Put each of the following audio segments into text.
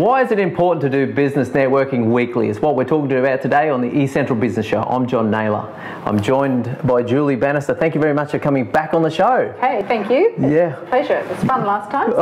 Why is it important to do business networking weekly? It's what we're talking about today on the eCentral Business Show. I'm John Nayler. I'm joined by Julie Bannister. Thank you very much for coming back on the show. Hey, thank you. Yeah. Pleasure. It was fun last time.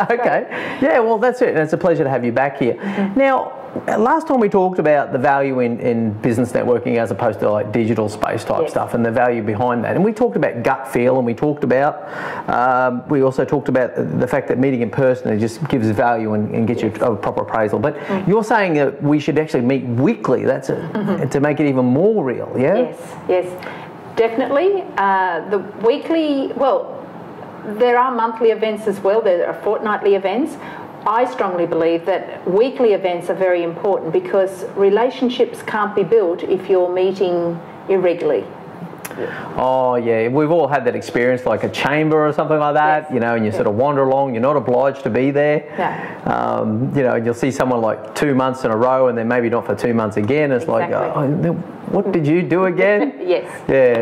Okay. Yeah, well, that's it. It's a pleasure to have you back here. Now, last time we talked about the value in business networking as opposed to like digital space type stuff and the value behind that. And we talked about gut feel, and we talked about, we also talked about the fact that meeting in person, it just gives value and gets you a proper appraisal. But you're saying that we should actually meet weekly. That's to make it even more real, yeah? Yes, definitely. The weekly, well, there are monthly events as well. There are fortnightly events. I strongly believe that weekly events are very important because relationships can't be built if you're meeting irregularly. Oh yeah, we've all had that experience, like a chamber or something like that, you know, and you sort of wander along, you're not obliged to be there. You know, and you'll see someone like 2 months in a row and then maybe not for 2 months again. It's like, oh, what did you do again?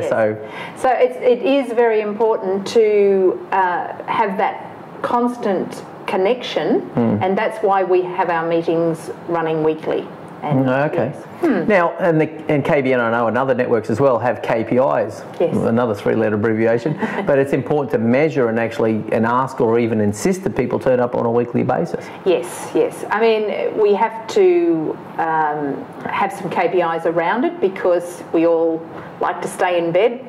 So it is very important to have that constant connection, and that's why we have our meetings running weekly. And Now, and KBN, I know, and other networks as well have KPIs, another three-letter abbreviation, but it's important to measure and actually ask or even insist that people turn up on a weekly basis. Yes. I mean, we have to have some KPIs around it because we all like to stay in bed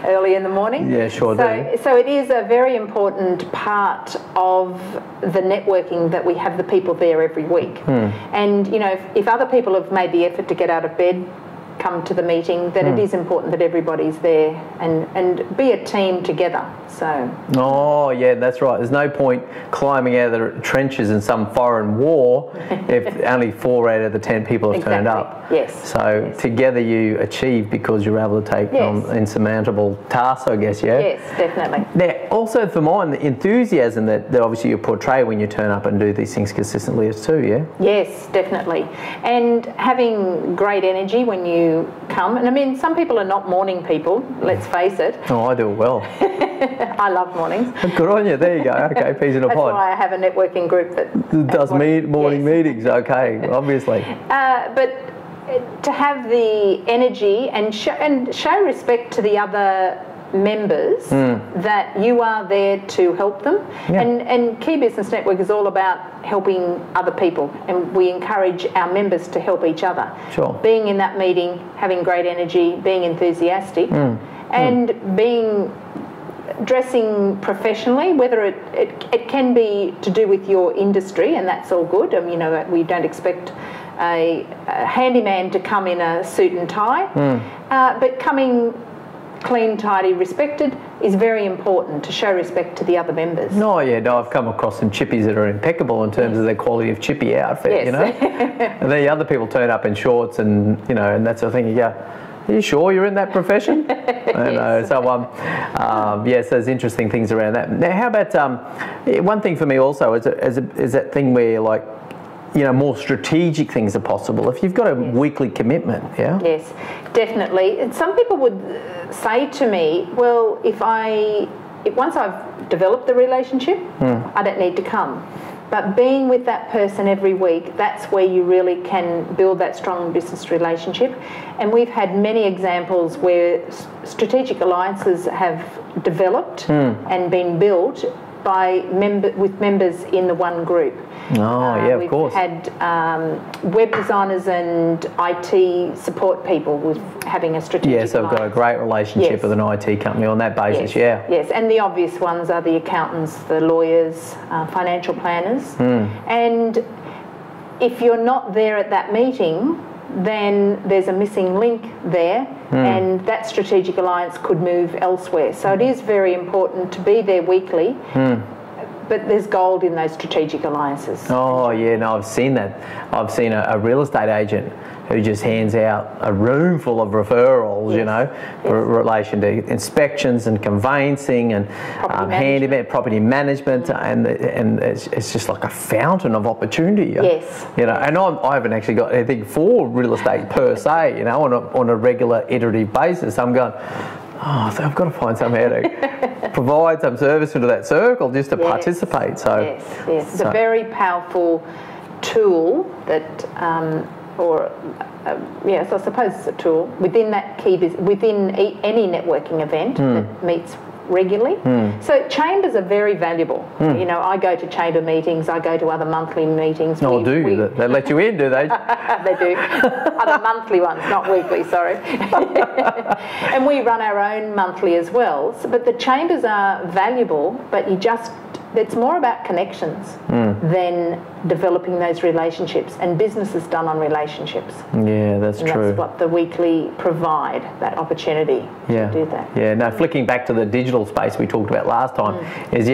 early in the morning. Yeah, sure do. So it is a very important part of the networking that we have the people there every week. And, you know, if other people have made the effort to get out of bed, come to the meeting, then it is important that everybody's there and be a team together. So. Oh yeah, that's right. There's no point climbing out of the trenches in some foreign war if only 4 out of the 10 people have turned up. So together you achieve because you're able to take on insurmountable tasks, I guess. Yes, definitely. Now, also for mine, the enthusiasm that obviously you portray when you turn up and do these things consistently is too, yeah? Yes, definitely. And having great energy when you come, and I mean, some people are not morning people, let's face it. Oh, I do it well. I love mornings. Good on you, there you go. Okay, peas in a pod. That's why I have a networking group that does morning meetings, okay, obviously. But to have the energy and show respect to the other members that you are there to help them. And Key Business Network is all about helping other people, and we encourage our members to help each other. Being in that meeting, having great energy, being enthusiastic, and dressing professionally, whether it can be to do with your industry, and that's all good. You know, we don't expect a handyman to come in a suit and tie, but coming clean, tidy, respected is very important to show respect to the other members. I've come across some chippies that are impeccable in terms of their quality of chippy outfit, you know. And the other people turn up in shorts and, you know, and that's the thing, you go, are you sure you're in that profession? So there's interesting things around that. Now, how about, one thing for me also is that thing where, like, you know, more strategic things are possible if you've got a weekly commitment, Yes, definitely. And some people would say to me, well, once I've developed the relationship, I don't need to come. But being with that person every week, that's where you really can build that strong business relationship. And we've had many examples where strategic alliances have developed and been built with members in the one group. Of course. We've had web designers and IT support people with having a strategic alliance. I've got a great relationship with an IT company on that basis, Yes, and the obvious ones are the accountants, the lawyers, financial planners. And if you're not there at that meeting, then there's a missing link there, and that strategic alliance could move elsewhere. So it is very important to be there weekly, but there's gold in those strategic alliances. I've seen that. I've seen a real estate agent who just hands out a room full of referrals, you know, in relation to inspections and conveyancing and handyman, property management, and it's just like a fountain of opportunity. You know, and I haven't actually got anything for real estate per se, you know, on a regular iterative basis. I'm going, oh, so I've got to find somehow to provide some service into that circle just to participate. So yes. It's a very powerful tool that, yes, I suppose it's a tool within that within any networking event that meets regularly. So chambers are very valuable. You know, I go to chamber meetings, I go to other monthly meetings. Oh, do you? They let you in, do they? They do. Other monthly ones, not weekly, sorry. And we run our own monthly as well. But the chambers are valuable, but it's more about connections than developing those relationships, and business is done on relationships. Yeah, that's true. That's what the weekly provide, that opportunity to do that. Yeah, no, flicking back to the digital space we talked about last time is,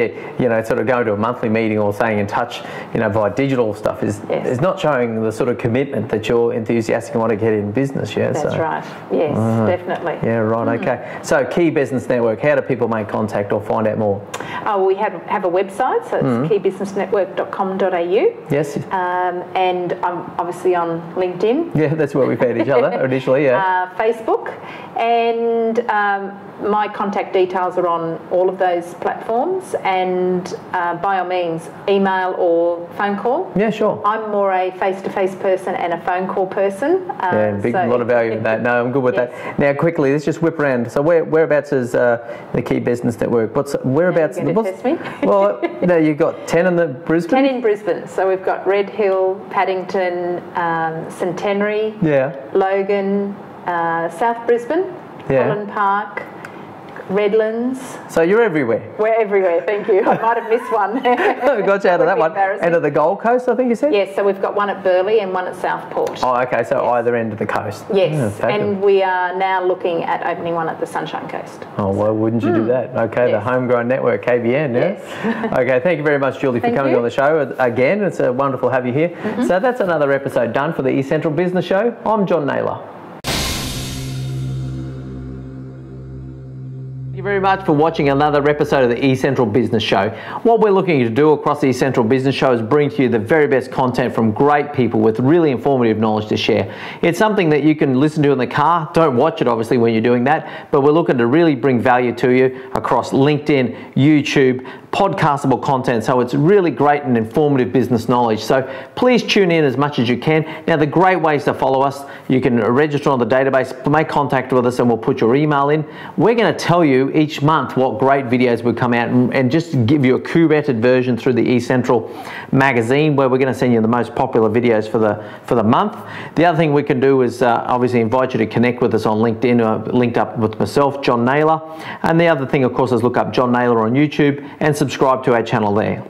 sort of going to a monthly meeting or staying in touch, via digital stuff is not showing the sort of commitment that you're enthusiastic and want to get in business, That's right. Yes, definitely. Yeah, right, okay. So Key Business Network, how do people make contact or find out more? We have a website, so it's keybusinessnetwork.com.au. Yes. And I'm obviously on LinkedIn. Yeah, that's where we found each other initially, Facebook. And my contact details are on all of those platforms, and by all means, email or phone call. Yeah, sure. I'm more a face-to-face person and a phone call person. A lot of value in that. No, I'm good with that. Now, quickly, let's just whip around. So whereabouts is the Key Business Network? Whereabouts? You're going to test me? Well, no, you've got 10 in the Brisbane? 10 in Brisbane. So we've got Red Hill, Paddington, Centenary, Logan, South Brisbane, Holland Park, Redlands. So you're everywhere. We're everywhere, thank you. I might have missed one. Got you out of that one. And at the Gold Coast, I think you said? Yes, so we've got one at Burleigh and one at Southport. Oh, okay, so either end of the coast. Yes, and we are now looking at opening one at the Sunshine Coast. Oh, why wouldn't you do that? Okay, the Homegrown Network, KBN, Yes. Okay, thank you very much, Julie, for coming on the show again. It's wonderful to have you here. So that's another episode done for the eCentral Business Show. I'm John Nayler. Thank you very much for watching another episode of the eCentral Business Show. What we're looking to do across the eCentral Business Show is bring to you the very best content from great people with really informative knowledge to share. It's something that you can listen to in the car. Don't watch it obviously when you're doing that, but we're looking to really bring value to you across LinkedIn, YouTube, podcastable content, so it's really great and informative business knowledge. So please tune in as much as you can. Now, the great ways to follow us, you can register on the database, make contact with us, and we'll put your email in. We're going to tell you each month what great videos will come out and just give you a curated version through the eCentral magazine, where we're going to send you the most popular videos for the month. The other thing we can do is obviously invite you to connect with us on LinkedIn, linked up with myself, John Nayler. And the other thing, of course, is look up John Nayler on YouTube and subscribe to our channel there.